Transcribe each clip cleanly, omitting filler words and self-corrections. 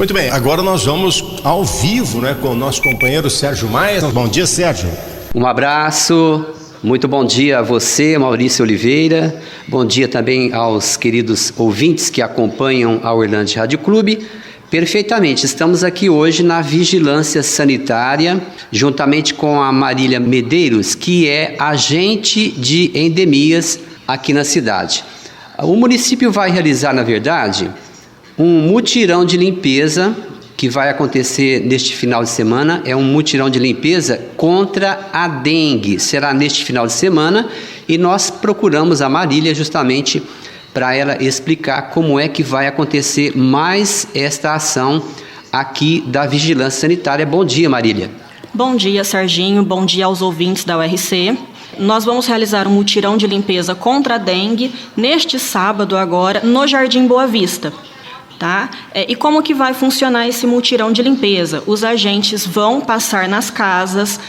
Muito bem, agora nós vamos ao vivo, com o nosso companheiro Sérgio Maia. Bom dia, Sérgio. Um abraço, muito bom dia a você, Maurício Oliveira. Bom dia também aos queridos ouvintes que acompanham a Uerlândia Rádio Clube. Perfeitamente, estamos aqui hoje na Vigilância Sanitária, juntamente com a Marília Medeiros, que é agente de endemias aqui na cidade. O município vai realizar, na verdade, um mutirão de limpeza que vai acontecer neste final de semana. É um mutirão de limpeza contra a dengue. Será neste final de semana e nós procuramos a Marília justamente para ela explicar como é que vai acontecer mais esta ação aqui da Vigilância Sanitária. Bom dia, Marília. Bom dia, Serginho. Bom dia aos ouvintes da URC. Nós vamos realizar um mutirão de limpeza contra a dengue neste sábado agora no Jardim Boa Vista. Tá? E como que vai funcionar esse mutirão de limpeza? Os agentes vão passar nas casas,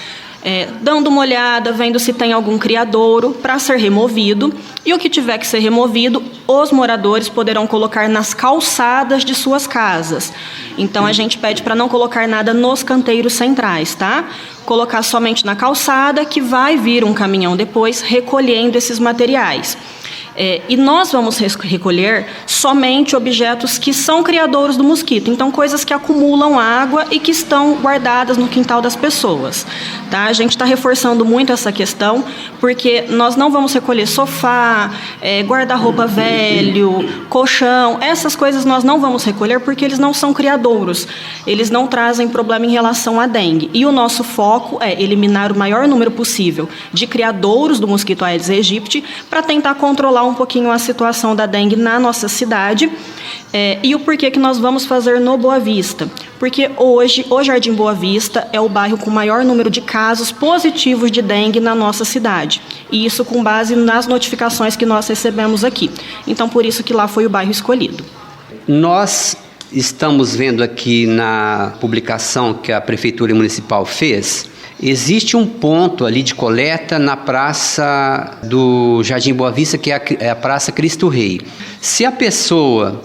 dando uma olhada, vendo se tem algum criadouro para ser removido, e o que tiver que ser removido, os moradores poderão colocar nas calçadas de suas casas. Então a gente pede para não colocar nada nos canteiros centrais, tá? Colocar somente na calçada, que vai vir um caminhão depois recolhendo esses materiais. E nós vamos recolher somente objetos que são criadouros do mosquito, então coisas que acumulam água e que estão guardadas no quintal das pessoas. Tá? A gente está reforçando muito essa questão, porque nós não vamos recolher sofá, guarda-roupa velho, colchão, essas coisas nós não vamos recolher porque eles não são criadouros, eles não trazem problema em relação à dengue. E o nosso foco é eliminar o maior número possível de criadouros do mosquito Aedes aegypti para tentar controlar um pouquinho a situação da dengue na nossa cidade. E o porquê que nós vamos fazer no Boa Vista? Porque hoje o Jardim Boa Vista é o bairro com o maior número de casos positivos de dengue na nossa cidade. E isso com base nas notificações que nós recebemos aqui. Então, por isso que lá foi o bairro escolhido. Nós estamos vendo aqui na publicação que a Prefeitura Municipal fez, existe um ponto ali de coleta na praça do Jardim Boa Vista, que é a Praça Cristo Rei. Se a pessoa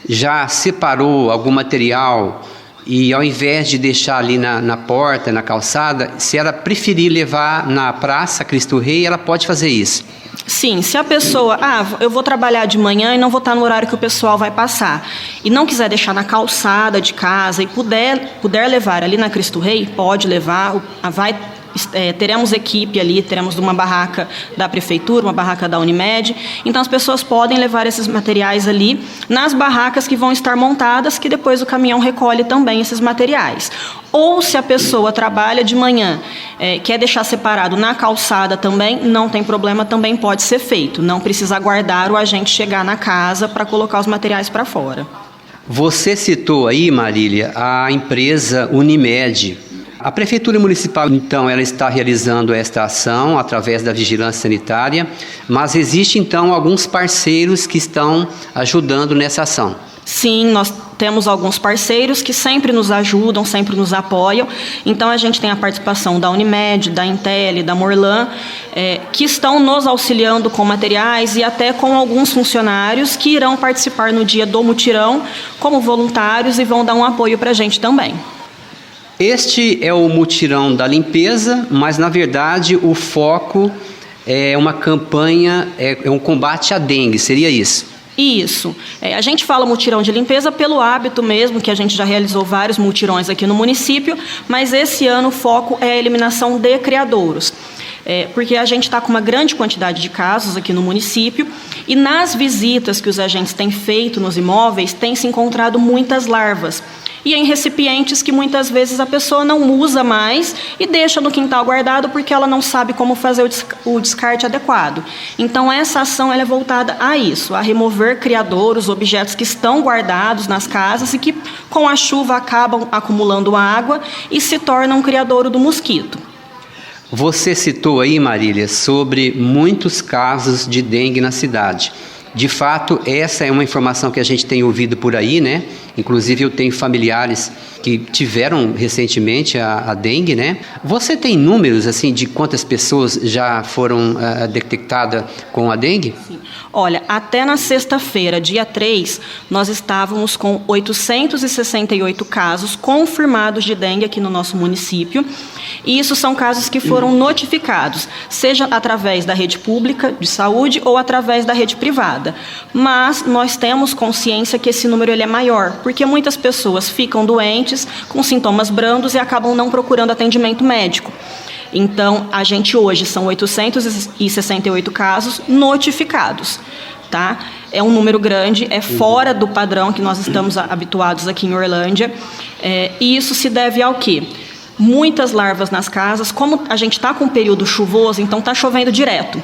já separou algum material e ao invés de deixar ali na porta, na calçada, se ela preferir levar na Praça Cristo Rei, ela pode fazer isso. Sim, se a pessoa, eu vou trabalhar de manhã e não vou estar no horário que o pessoal vai passar, e não quiser deixar na calçada de casa e puder levar ali na Cristo Rei, pode levar, teremos equipe ali, teremos uma barraca da Prefeitura, uma barraca da Unimed, então as pessoas podem levar esses materiais ali nas barracas que vão estar montadas, que depois o caminhão recolhe também esses materiais. Ou se a pessoa trabalha de manhã, quer deixar separado na calçada também, não tem problema, também pode ser feito. Não precisa aguardar o agente chegar na casa para colocar os materiais para fora. Você citou aí, Marília, a empresa Unimed. A Prefeitura Municipal, então, ela está realizando esta ação através da Vigilância Sanitária, mas existe, então, alguns parceiros que estão ajudando nessa ação. Sim, nós temos alguns parceiros que sempre nos ajudam, sempre nos apoiam. Então, a gente tem a participação da Unimed, da Intel, da Morlan, que estão nos auxiliando com materiais e até com alguns funcionários que irão participar no dia do mutirão como voluntários e vão dar um apoio para a gente também. Este é o mutirão da limpeza, mas, na verdade, o foco é uma campanha, é um combate à dengue, seria isso? Isso. A gente fala mutirão de limpeza pelo hábito mesmo, que a gente já realizou vários mutirões aqui no município, mas esse ano o foco é a eliminação de criadouros. Porque a gente está com uma grande quantidade de casos aqui no município e nas visitas que os agentes têm feito nos imóveis, tem se encontrado muitas larvas. E em recipientes que muitas vezes a pessoa não usa mais e deixa no quintal guardado porque ela não sabe como fazer o descarte adequado. Então essa ação ela é voltada a isso, a remover criadouros, objetos que estão guardados nas casas e que com a chuva acabam acumulando água e se tornam um criadouro do mosquito. Você citou aí, Marília, sobre muitos casos de dengue na cidade. De fato, essa é uma informação que a gente tem ouvido por aí, né? Inclusive, eu tenho familiares que tiveram recentemente a dengue, né? Você tem números, assim, de quantas pessoas já foram detectadas com a dengue? Sim. Olha, até na sexta-feira, dia 3, nós estávamos com 868 casos confirmados de dengue aqui no nosso município. E isso são casos que foram notificados, seja através da rede pública de saúde ou através da rede privada. Mas nós temos consciência que esse número ele é maior, porque muitas pessoas ficam doentes com sintomas brandos e acabam não procurando atendimento médico. Então, a gente hoje são 868 casos notificados, tá? É um número grande, é fora do padrão que nós estamos habituados aqui em Orlândia. E isso se deve ao quê? Muitas larvas nas casas, como a gente está com um período chuvoso, então está chovendo direto.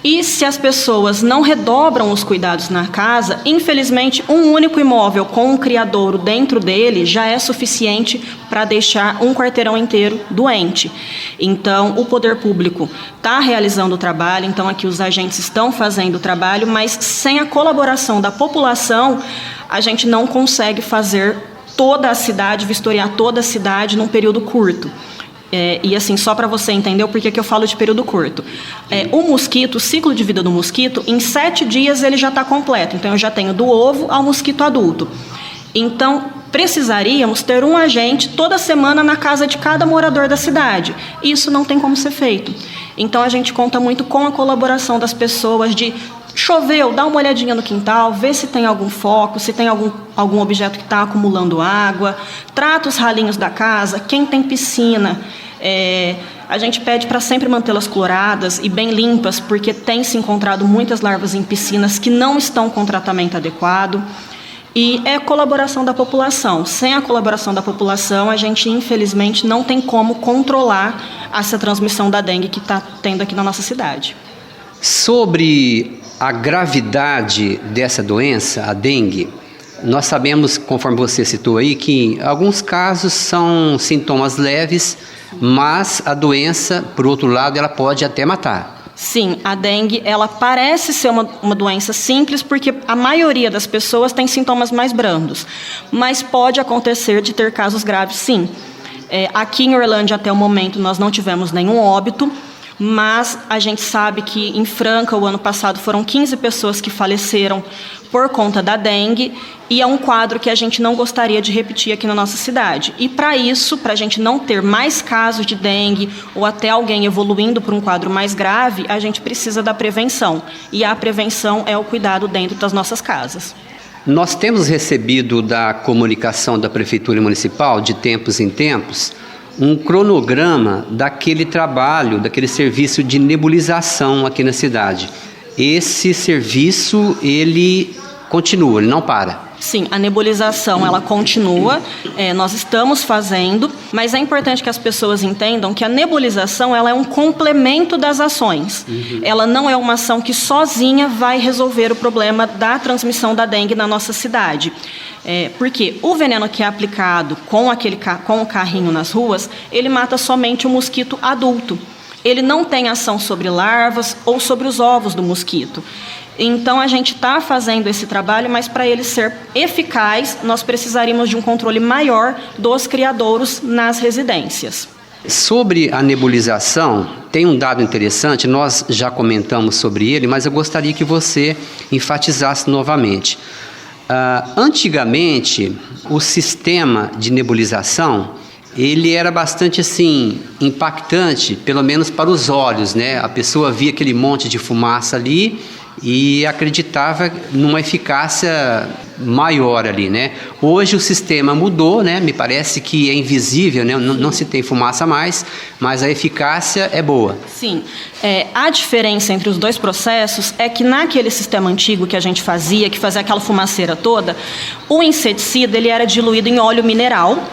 E se as pessoas não redobram os cuidados na casa, infelizmente, um único imóvel com um criadouro dentro dele já é suficiente para deixar um quarteirão inteiro doente. Então, o poder público está realizando o trabalho, então aqui os agentes estão fazendo o trabalho, mas sem a colaboração da população, a gente não consegue fazer toda a cidade, vistoriar toda a cidade num período curto. E assim, só para você entender o porquê que eu falo de período curto. O mosquito, o ciclo de vida do mosquito, em 7 dias ele já está completo. Então, eu já tenho do ovo ao mosquito adulto. Então, precisaríamos ter um agente toda semana na casa de cada morador da cidade. Isso não tem como ser feito. Então, a gente conta muito com a colaboração das pessoas de... Choveu, dá uma olhadinha no quintal, vê se tem algum foco, se tem algum objeto que está acumulando água, trata os ralinhos da casa, quem tem piscina, a gente pede para sempre mantê-las cloradas e bem limpas, porque tem se encontrado muitas larvas em piscinas que não estão com tratamento adequado. E é a colaboração da população. Sem a colaboração da população, a gente, infelizmente, não tem como controlar essa transmissão da dengue que está tendo aqui na nossa cidade. Sobre a gravidade dessa doença, a dengue, nós sabemos, conforme você citou aí, que em alguns casos são sintomas leves, mas a doença, por outro lado, ela pode até matar. Sim, a dengue, ela parece ser uma doença simples, porque a maioria das pessoas tem sintomas mais brandos, mas pode acontecer de ter casos graves, sim. Aqui em Orlândia, até o momento, nós não tivemos nenhum óbito, mas a gente sabe que em Franca, o ano passado, foram 15 pessoas que faleceram por conta da dengue, e é um quadro que a gente não gostaria de repetir aqui na nossa cidade. E para isso, para a gente não ter mais casos de dengue, ou até alguém evoluindo para um quadro mais grave, a gente precisa da prevenção. E a prevenção é o cuidado dentro das nossas casas. Nós temos recebido da comunicação da Prefeitura Municipal, de tempos em tempos, um cronograma daquele trabalho, daquele serviço de nebulização aqui na cidade. Esse serviço, ele continua, ele não para. Sim, a nebulização, ela continua, nós estamos fazendo, mas é importante que as pessoas entendam que a nebulização, ela é um complemento das ações. Ela não é uma ação que sozinha vai resolver o problema da transmissão da dengue na nossa cidade. Porque o veneno que é aplicado com o carrinho nas ruas, ele mata somente o mosquito adulto. Ele não tem ação sobre larvas ou sobre os ovos do mosquito. Então, a gente está fazendo esse trabalho, mas para ele ser eficaz, nós precisaríamos de um controle maior dos criadouros nas residências. Sobre a nebulização, tem um dado interessante, nós já comentamos sobre ele, mas eu gostaria que você enfatizasse novamente. Antigamente, o sistema de nebulização, ele era bastante assim, impactante, pelo menos para os olhos, né? A pessoa via aquele monte de fumaça ali e acreditava numa eficácia maior ali, né? Hoje o sistema mudou, né? Me parece que é invisível, né? Não se tem fumaça mais, mas a eficácia é boa. Sim. A diferença entre os dois processos é que naquele sistema antigo que a gente fazia, que fazia aquela fumaceira toda, o inseticida ele era diluído em óleo mineral.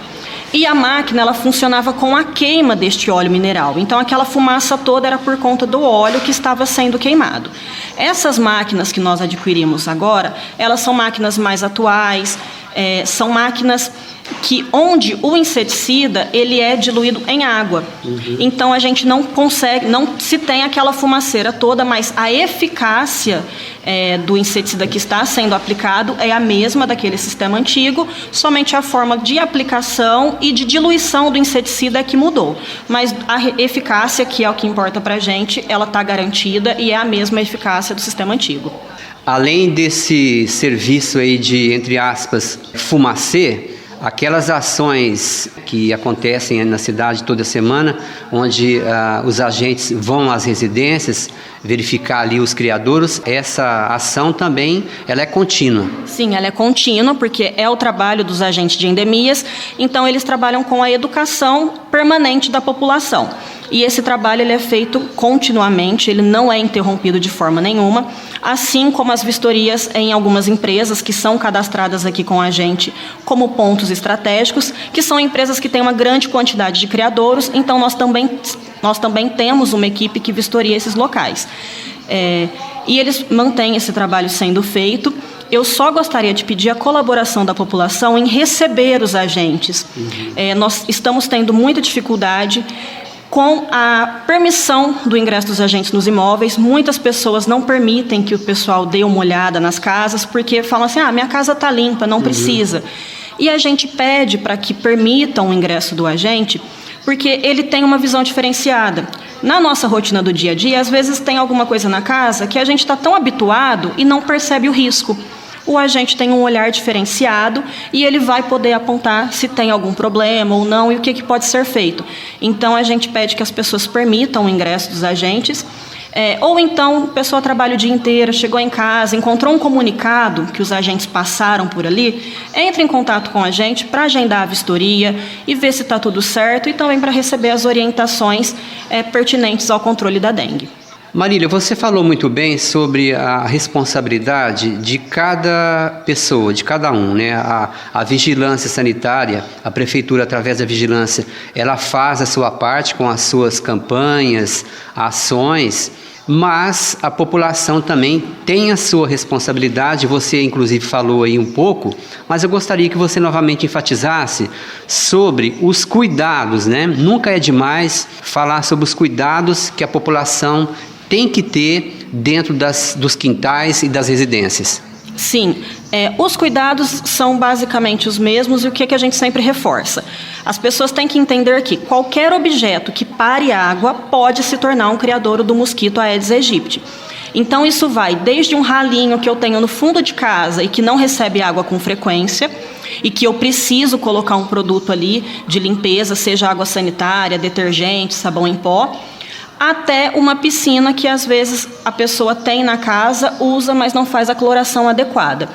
E a máquina, ela funcionava com a queima deste óleo mineral. Então, aquela fumaça toda era por conta do óleo que estava sendo queimado. Essas máquinas que nós adquirimos agora, elas são máquinas mais atuais, são máquinas que onde o inseticida ele é diluído em água. Então a gente não consegue, não se tem aquela fumaceira toda, mas a eficácia do inseticida que está sendo aplicado é a mesma daquele sistema antigo, somente a forma de aplicação e de diluição do inseticida é que mudou. Mas a eficácia, que é o que importa para a gente, ela está garantida e é a mesma eficácia do sistema antigo. Além desse serviço aí de, entre aspas, fumacê, aquelas ações que acontecem na cidade toda semana, onde os agentes vão às residências verificar ali os criadouros, essa ação também ela é contínua. Sim, ela é contínua, porque é o trabalho dos agentes de endemias, então eles trabalham com a educação permanente da população. E esse trabalho ele é feito continuamente, ele não é interrompido de forma nenhuma, assim como as vistorias em algumas empresas que são cadastradas aqui com a gente como pontos estratégicos, que são empresas que têm uma grande quantidade de criadouros, então nós também temos uma equipe que vistoria esses locais. E eles mantêm esse trabalho sendo feito. Eu só gostaria de pedir a colaboração da população em receber os agentes. Nós estamos tendo muita dificuldade com a permissão do ingresso dos agentes nos imóveis. Muitas pessoas não permitem que o pessoal dê uma olhada nas casas, porque falam assim, minha casa está limpa, não precisa. E a gente pede para que permitam o ingresso do agente, porque ele tem uma visão diferenciada. Na nossa rotina do dia a dia, às vezes tem alguma coisa na casa que a gente está tão habituado e não percebe o risco. O agente tem um olhar diferenciado e ele vai poder apontar se tem algum problema ou não e o que pode ser feito. Então, a gente pede que as pessoas permitam o ingresso dos agentes. Ou então, a pessoa trabalha o dia inteiro, chegou em casa, encontrou um comunicado que os agentes passaram por ali, entre em contato com a gente para agendar a vistoria e ver se está tudo certo e também para receber as orientações pertinentes ao controle da dengue. Marília, você falou muito bem sobre a responsabilidade de cada pessoa, de cada um, né? A vigilância sanitária, a prefeitura, através da vigilância, ela faz a sua parte com as suas campanhas, ações, mas a população também tem a sua responsabilidade. Você, inclusive, falou aí um pouco, mas eu gostaria que você novamente enfatizasse sobre os cuidados, né? Nunca é demais falar sobre os cuidados que a população tem que ter dentro dos quintais e das residências. Sim, os cuidados são basicamente os mesmos e o que a gente sempre reforça. As pessoas têm que entender que qualquer objeto que pare água pode se tornar um criadouro do mosquito Aedes aegypti. Então isso vai desde um ralinho que eu tenho no fundo de casa e que não recebe água com frequência e que eu preciso colocar um produto ali de limpeza, seja água sanitária, detergente, sabão em pó, até uma piscina que às vezes a pessoa tem na casa, usa, mas não faz a cloração adequada.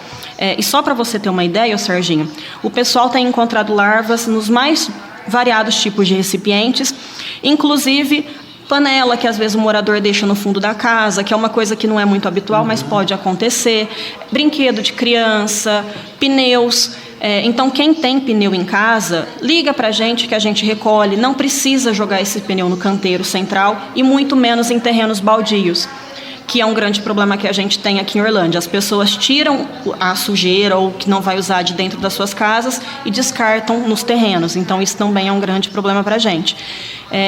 E só para você ter uma ideia, Serginho, o pessoal tem encontrado larvas nos mais variados tipos de recipientes, inclusive panela que às vezes o morador deixa no fundo da casa, que é uma coisa que não é muito habitual, mas pode acontecer, brinquedo de criança, pneus. Então, quem tem pneu em casa, liga para a gente que a gente recolhe. Não precisa jogar esse pneu no canteiro central e muito menos em terrenos baldios, que é um grande problema que a gente tem aqui em Orlândia. As pessoas tiram a sujeira ou que não vai usar de dentro das suas casas e descartam nos terrenos. Então, isso também é um grande problema para a gente.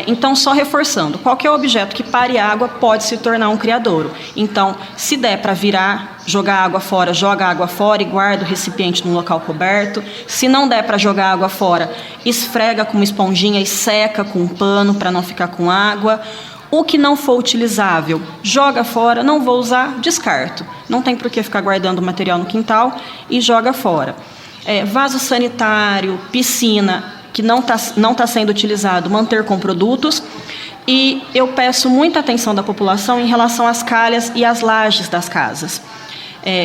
Então, só reforçando, qualquer objeto que pare água pode se tornar um criadouro. Então, se der para virar, jogar água fora, joga água fora e guarda o recipiente num local coberto. Se não der para jogar água fora, esfrega com uma esponjinha e seca com um pano para não ficar com água. O que não for utilizável, joga fora, não vou usar, descarto. Não tem por que ficar guardando o material no quintal e joga fora. Vaso sanitário, piscina que não tá sendo utilizado, manter com produtos. E eu peço muita atenção da população em relação às calhas e às lajes das casas.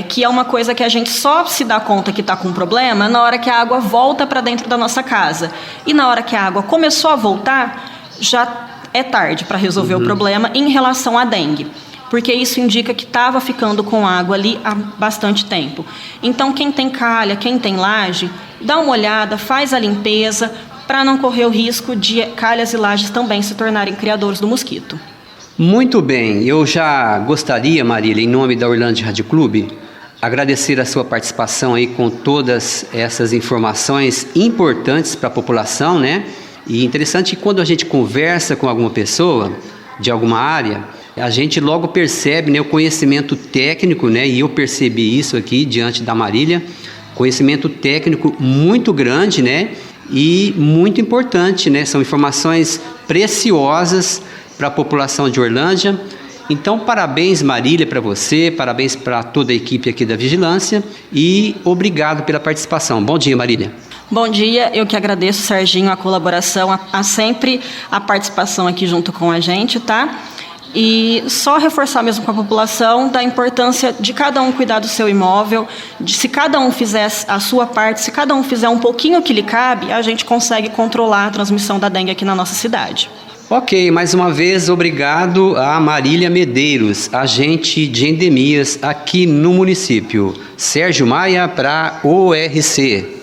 Que é uma coisa que a gente só se dá conta que está com problema na hora que a água volta para dentro da nossa casa. E na hora que a água começou a voltar, já é tarde para resolver o problema em relação à dengue, porque isso indica que estava ficando com água ali há bastante tempo. Então, quem tem calha, quem tem laje, dá uma olhada, faz a limpeza, para não correr o risco de calhas e lajes também se tornarem criadores do mosquito. Muito bem, eu já gostaria, Marília, em nome da Orlândia Rádio Clube, Agradecer a sua participação aí com todas essas informações importantes para a população, né? E interessante que quando a gente conversa com alguma pessoa de alguma área, a gente logo percebe, né, o conhecimento técnico, né? E eu percebi isso aqui diante da Marília, conhecimento técnico muito grande, né? E muito importante, né? São informações preciosas para a população de Orlândia. Então, parabéns, Marília, para você, parabéns para toda a equipe aqui da Vigilância e obrigado pela participação. Bom dia, Marília. Bom dia, eu que agradeço, Serginho, a colaboração, a sempre a participação aqui junto com a gente, tá? E só reforçar mesmo com a população da importância de cada um cuidar do seu imóvel, de se cada um fizer a sua parte, se cada um fizer um pouquinho que lhe cabe, a gente consegue controlar a transmissão da dengue aqui na nossa cidade. Ok, mais uma vez, obrigado a Marília Medeiros, agente de endemias aqui no município. Sérgio Maia para ORC.